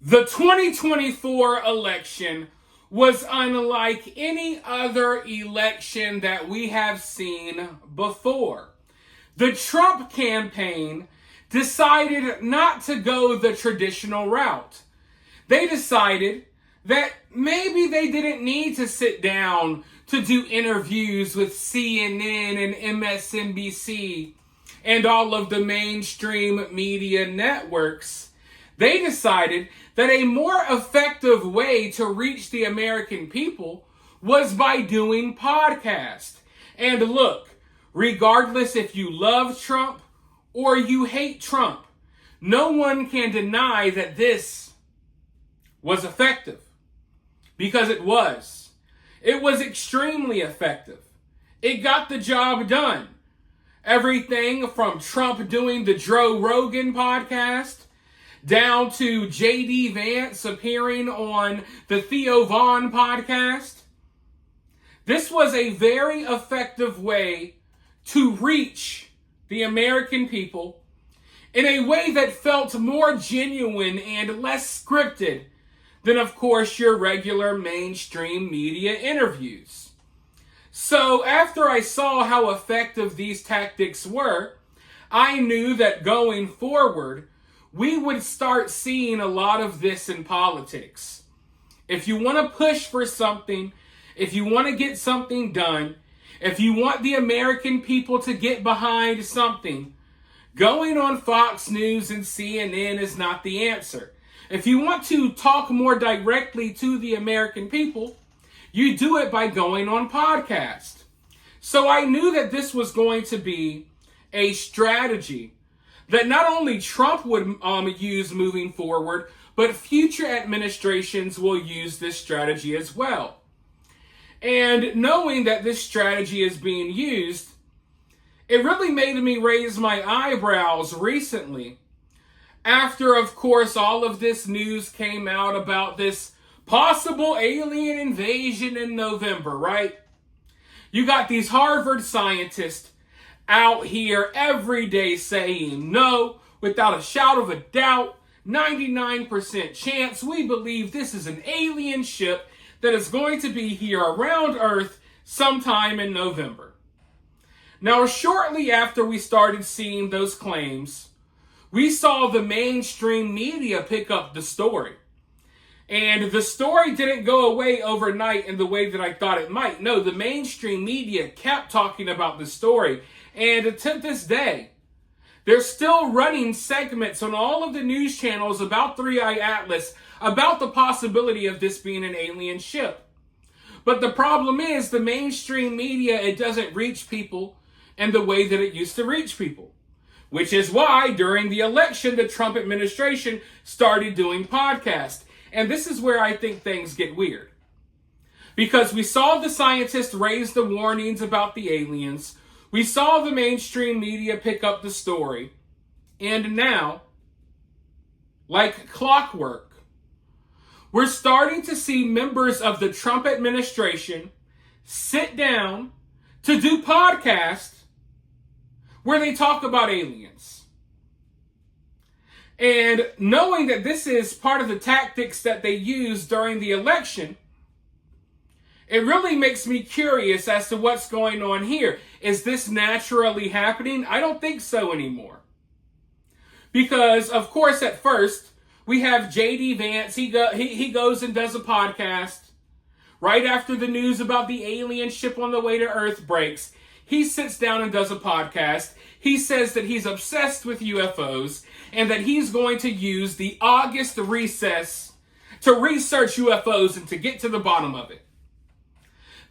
The 2024 election was unlike any other election that we have seen before. The Trump campaign decided not to go the traditional route. They decided that maybe they didn't need to sit down to do interviews with CNN and MSNBC and all of the mainstream media networks. They decided that a more effective way to reach the American people was by doing podcasts. And look, regardless if you love Trump or you hate Trump, no one can deny that this was effective. Because it was. It was extremely effective. It got the job done. Everything from Trump doing the Joe Rogan podcast down to J.D. Vance appearing on the Theo Vaughn podcast. This was a very effective way to reach the American people in a way that felt more genuine and less scripted than, of course, your regular mainstream media interviews. So after I saw how effective these tactics were, I knew that going forward, we would start seeing a lot of this in politics. If you want to push for something, if you want to get something done, if you want the American people to get behind something, going on Fox News and CNN is not the answer. If you want to talk more directly to the American people, you do it by going on podcast. So I knew that this was going to be a strategy that not only Trump would use moving forward, but future administrations will use this strategy as well. And knowing that this strategy is being used, it really made me raise my eyebrows recently. After, of course, all of this news came out about this possible alien invasion in November, right? You got these Harvard scientists out here every day saying no, without a shadow of a doubt, 99% chance we believe this is an alien ship that is going to be here around Earth sometime in November. Now, shortly after we started seeing those claims, we saw the mainstream media pick up the story. And the story didn't go away overnight in the way that I thought it might. No, the mainstream media kept talking about the story. And to this day, they're still running segments on all of the news channels about 3i Atlas, about the possibility of this being an alien ship. But the problem is the mainstream media, it doesn't reach people in the way that it used to reach people. Which is why during the election, the Trump administration started doing podcasts. And this is where I think things get weird. Because we saw the scientists raise the warnings about the aliens. We saw the mainstream media pick up the story. And now, like clockwork, we're starting to see members of the Trump administration sit down to do podcasts where they talk about aliens. And knowing that this is part of the tactics that they use during the election, it really makes me curious as to what's going on here. Is this naturally happening? I don't think so anymore. Because, of course, at first, we have J.D. Vance. He goes and does a podcast. Right after the news about the alien ship on the way to Earth breaks, he sits down and does a podcast. He says that he's obsessed with UFOs and that he's going to use the August recess to research UFOs and to get to the bottom of it.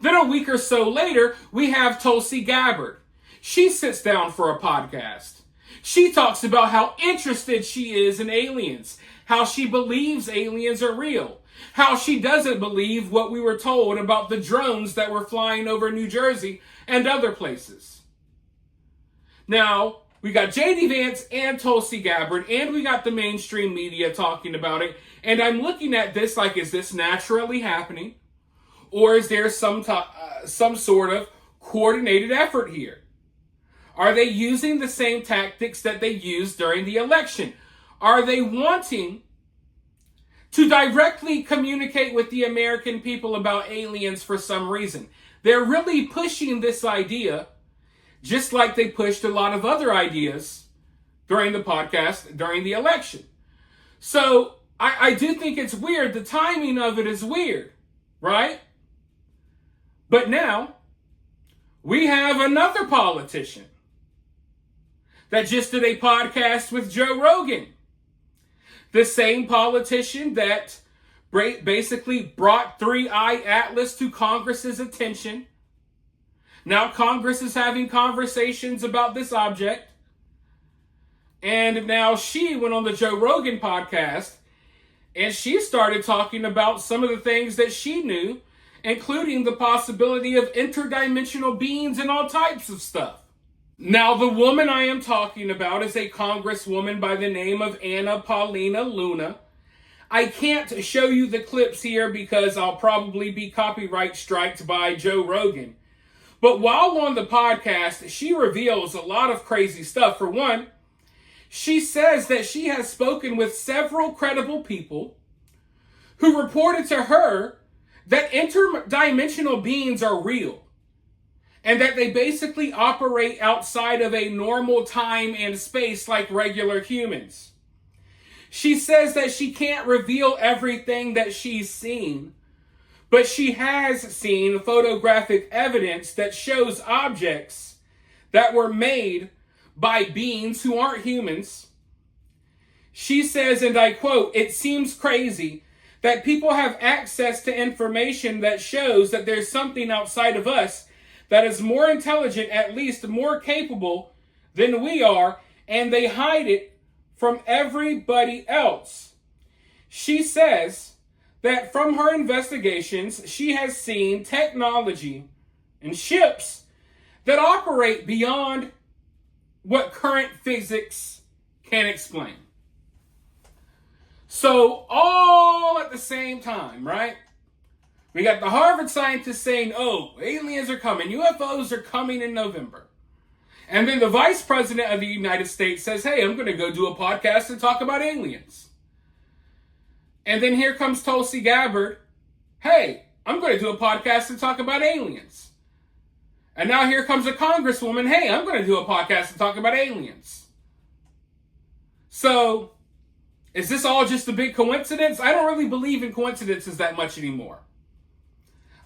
Then a week or so later, we have Tulsi Gabbard. She sits down for a podcast. She talks about how interested she is in aliens, how she believes aliens are real, how she doesn't believe what we were told about the drones that were flying over New Jersey and other places. Now, we got J.D. Vance and Tulsi Gabbard, and we got the mainstream media talking about it. And I'm looking at this like, is this naturally happening? Or is there some sort of coordinated effort here? Are they using the same tactics that they used during the election? Are they wanting to directly communicate with the American people about aliens for some reason. They're really pushing this idea, just like they pushed a lot of other ideas during the podcast, during the election. So I do think it's weird. The timing of it is weird, right? But now we have another politician that just did a podcast with Joe Rogan. The same politician that basically brought 3-Eye Atlas to Congress's attention. Now Congress is having conversations about this object. And now she went on the Joe Rogan podcast and she started talking about some of the things that she knew, including the possibility of interdimensional beings and all types of stuff. Now, the woman I am talking about is a congresswoman by the name of Anna Paulina Luna. I can't show you the clips here because I'll probably be copyright striked by Joe Rogan. But while on the podcast, she reveals a lot of crazy stuff. For one, she says that she has spoken with several credible people who reported to her that interdimensional beings are real and that they basically operate outside of a normal time and space like regular humans. She says that she can't reveal everything that she's seen, but she has seen photographic evidence that shows objects that were made by beings who aren't humans. She says, and I quote, "It seems crazy that people have access to information that shows that there's something outside of us that is more intelligent, at least more capable than we are, and they hide it from everybody else." She says that from her investigations, she has seen technology and ships that operate beyond what current physics can explain. So all at the same time, right? We got the Harvard scientists saying, oh, aliens are coming, UFOs are coming in November. And then the vice president of the United States says, hey, I'm going to go do a podcast and talk about aliens. And then here comes Tulsi Gabbard. Hey, I'm going to do a podcast and talk about aliens. And now here comes a congresswoman. Hey, I'm going to do a podcast and talk about aliens. So, is this all just a big coincidence? I don't really believe in coincidences that much anymore.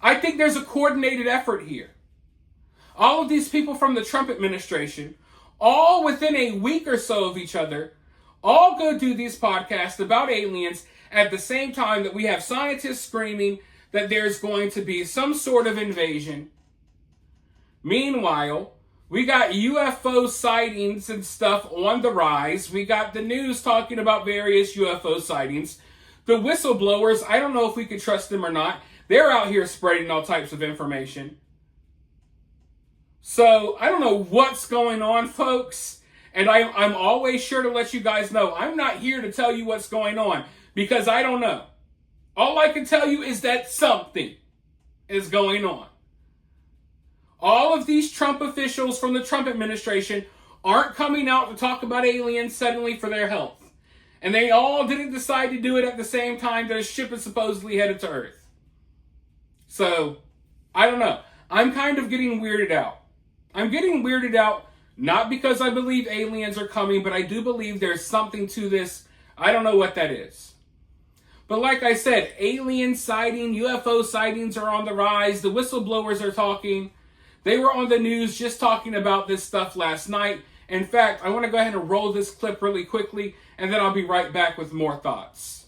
I think there's a coordinated effort here. All of these people from the Trump administration, all within a week or so of each other, all go do these podcasts about aliens at the same time that we have scientists screaming that there's going to be some sort of invasion. Meanwhile, we got UFO sightings and stuff on the rise. We got the news talking about various UFO sightings. The whistleblowers, I don't know if we could trust them or not. They're out here spreading all types of information. So, I don't know what's going on, folks. And I'm always sure to let you guys know, I'm not here to tell you what's going on, because I don't know. All I can tell you is that something is going on. All of these Trump officials from the Trump administration aren't coming out to talk about aliens suddenly for their health. And they all didn't decide to do it at the same time that a ship is supposedly headed to Earth. So, I don't know. I'm kind of getting weirded out. I'm getting weirded out not because I believe aliens are coming, but I do believe there's something to this. I don't know what that is. But like I said, alien sighting, UFO sightings are on the rise. The whistleblowers are talking. They were on the news just talking about this stuff last night. In fact, I want to go ahead and roll this clip really quickly, and then I'll be right back with more thoughts.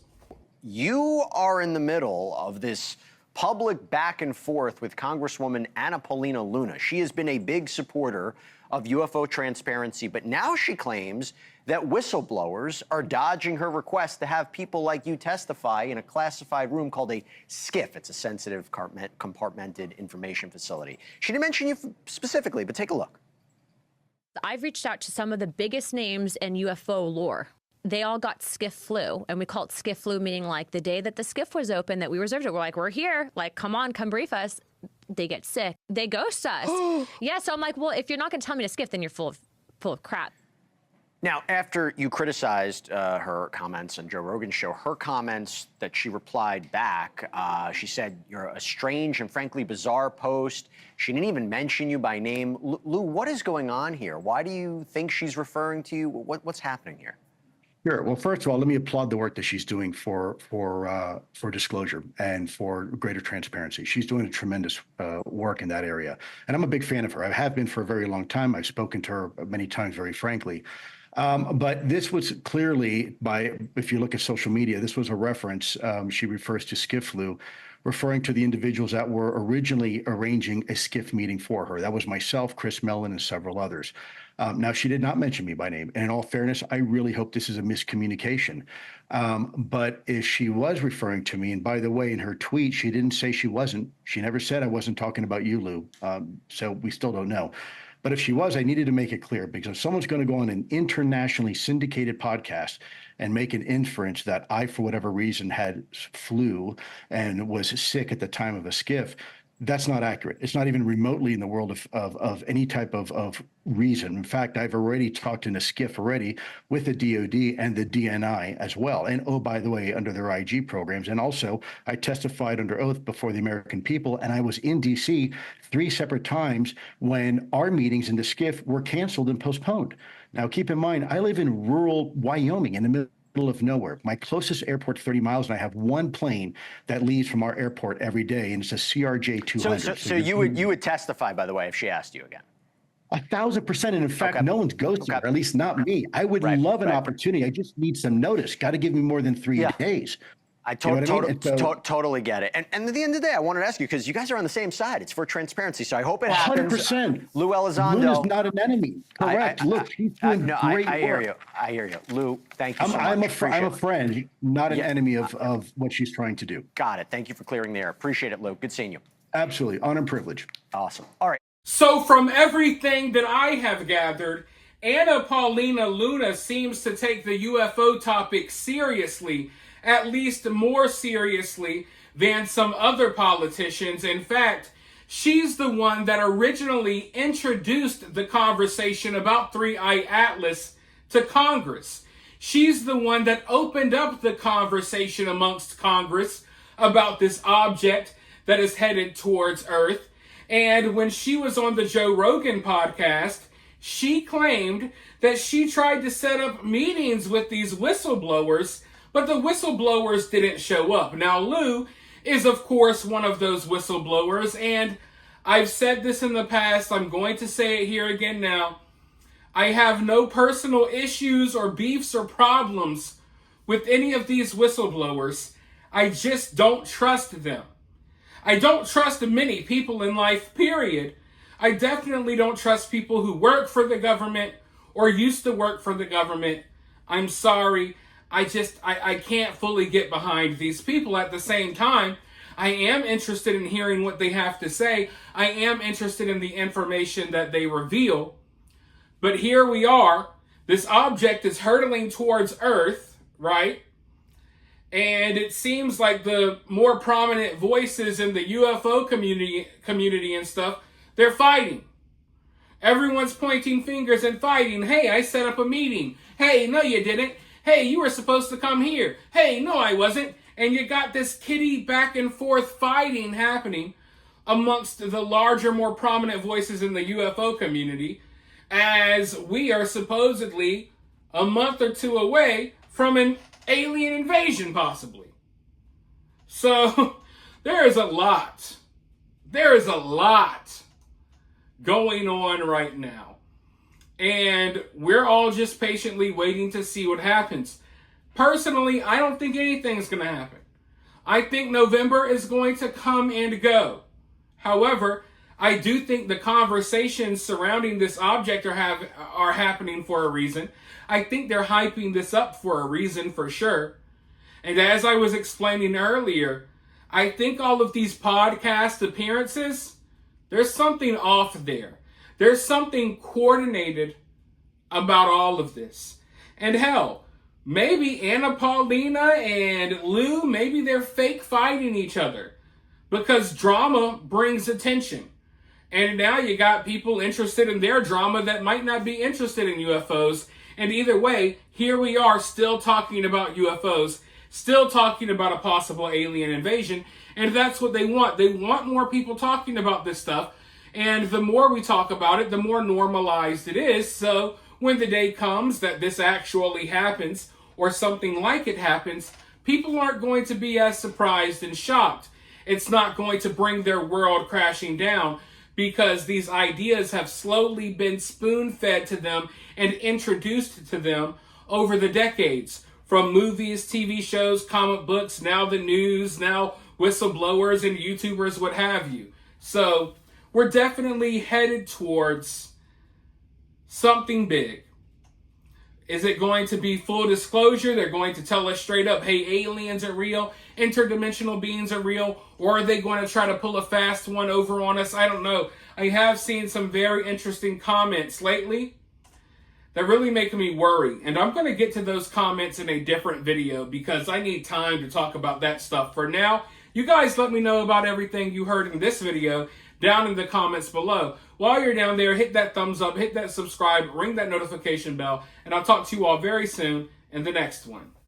You are in the middle of this public back and forth with Congresswoman Anna Paulina Luna. She has been a big supporter of UFO transparency, but now she claims that whistleblowers are dodging her request to have people like you testify in a classified room called a SCIF. It's a sensitive compartmented information facility. She didn't mention you specifically, but take a look. I've reached out to some of the biggest names in UFO lore. They all got SCIF flu, and we call it SCIF flu, meaning like the day that the SCIF was open, that we reserved it, we're like, we're here, like, come on, come brief us. They get sick. They ghost us. Yeah, so I'm like, well, if you're not going to tell me to SCIF, then you're full of crap. Now, after you criticized her comments on Joe Rogan's show, her comments that she replied back, she said, "You're a strange and frankly bizarre post." She didn't even mention you by name. Lou, what is going on here? Why do you think she's referring to you? What's happening here? Sure. Well, first of all, let me applaud the work that she's doing for disclosure and for greater transparency. She's doing a tremendous work in that area, and I'm a big fan of her. I have been for a very long time. I've spoken to her many times, very frankly. But this was clearly, if you look at social media, this was a reference. She refers to skiff flu, referring to the individuals that were originally arranging a skiff meeting for her. That was myself, Chris Mellon, and several others. Now, she did not mention me by name. And in all fairness, I really hope this is a miscommunication. But if she was referring to me, and by the way, in her tweet, she didn't say she wasn't. She never said I wasn't talking about you, Lou. So we still don't know. But if she was, I needed to make it clear, because if someone's going to go on an internationally syndicated podcast and make an inference that I, for whatever reason, had flu and was sick at the time of a skiff, that's not accurate. It's not even remotely in the world of any type of reason. In fact, I've already talked in a skiff already with the DOD and the DNI as well. And oh, by the way, under their IG programs. And also, I testified under oath before the American people, and I was in DC 3 separate times when our meetings in the skiff were canceled and postponed. Now, keep in mind, I live in rural Wyoming in the middle of nowhere. My closest airport 30 miles, and I have one plane that leaves from our airport every day, and it's a CRJ 200. So you would testify, by the way, if she asked you again? 1,000%. And in fact, no one's ghosting her, at least not me. I would love an opportunity. I just need some notice. Got to give me more than 3 days. I totally get it. And at the end of the day, I wanted to ask you, because you guys are on the same side. It's for transparency. So I hope it happens. 100%. Lou Elizondo. Luna's not an enemy. Correct. Look, she's doing great I hear work. you. I hear you. Lou, thank you so much. I'm a friend, not an enemy of what she's trying to do. Got it. Thank you for clearing the air. Appreciate it, Lou. Good seeing you. Absolutely. Honor and privilege. Awesome. All right. So from everything that I have gathered, Anna Paulina Luna seems to take the UFO topic seriously, at least more seriously than some other politicians. In fact, she's the one that originally introduced the conversation about Three-Eye Atlas to Congress. She's the one that opened up the conversation amongst Congress about this object that is headed towards Earth. And when she was on the Joe Rogan podcast, she claimed that she tried to set up meetings with these whistleblowers, but the whistleblowers didn't show up. Now, Lou is, of course, one of those whistleblowers, and I've said this in the past. I'm going to say it here again now. I have no personal issues or beefs or problems with any of these whistleblowers. I just don't trust them. I don't trust many people in life, period. I definitely don't trust people who work for the government or used to work for the government. I'm sorry. I can't fully get behind these people. At the same time, I am interested in hearing what they have to say. I am interested in the information that they reveal. But here we are. This object is hurtling towards Earth, right? And it seems like the more prominent voices in the UFO community and stuff, they're fighting. Everyone's pointing fingers and fighting. Hey, I set up a meeting. Hey, no, you didn't. Hey, you were supposed to come here. Hey, no, I wasn't. And you got this kitty back and forth fighting happening amongst the larger, more prominent voices in the UFO community, as we are supposedly a month or two away from an alien invasion, possibly. So there is a lot going on right now. And we're all just patiently waiting to see what happens. Personally, I don't think anything's going to happen. I think November is going to come and go. However, I do think the conversations surrounding this object are happening for a reason. I think they're hyping this up for a reason, for sure. And as I was explaining earlier, I think all of these podcast appearances, there's something off there. There's something coordinated about all of this. And hell, maybe Anna Paulina and Lou, maybe they're fake fighting each other because drama brings attention. And now you got people interested in their drama that might not be interested in UFOs And either way, here we are still talking about UFOs, still talking about a possible alien invasion, and that's what they want. They want more people talking about this stuff, and the more we talk about it, the more normalized it is. So when the day comes that this actually happens, or something like it happens, people aren't going to be as surprised and shocked. It's not going to bring their world crashing down, because these ideas have slowly been spoon-fed to them and introduced to them over the decades. From movies, TV shows, comic books, now the news, now whistleblowers and YouTubers, what have you. So we're definitely headed towards something big. Is it going to be full disclosure? They're going to tell us straight up, hey, aliens are real, interdimensional beings are real, or are they going to try to pull a fast one over on us? I don't know. I have seen some very interesting comments lately that really make me worry. And I'm going to get to those comments in a different video because I need time to talk about that stuff. For now, you guys let me know about everything you heard in this video down in the comments below. While you're down there, hit that thumbs up, hit that subscribe, ring that notification bell, and I'll talk to you all very soon in the next one.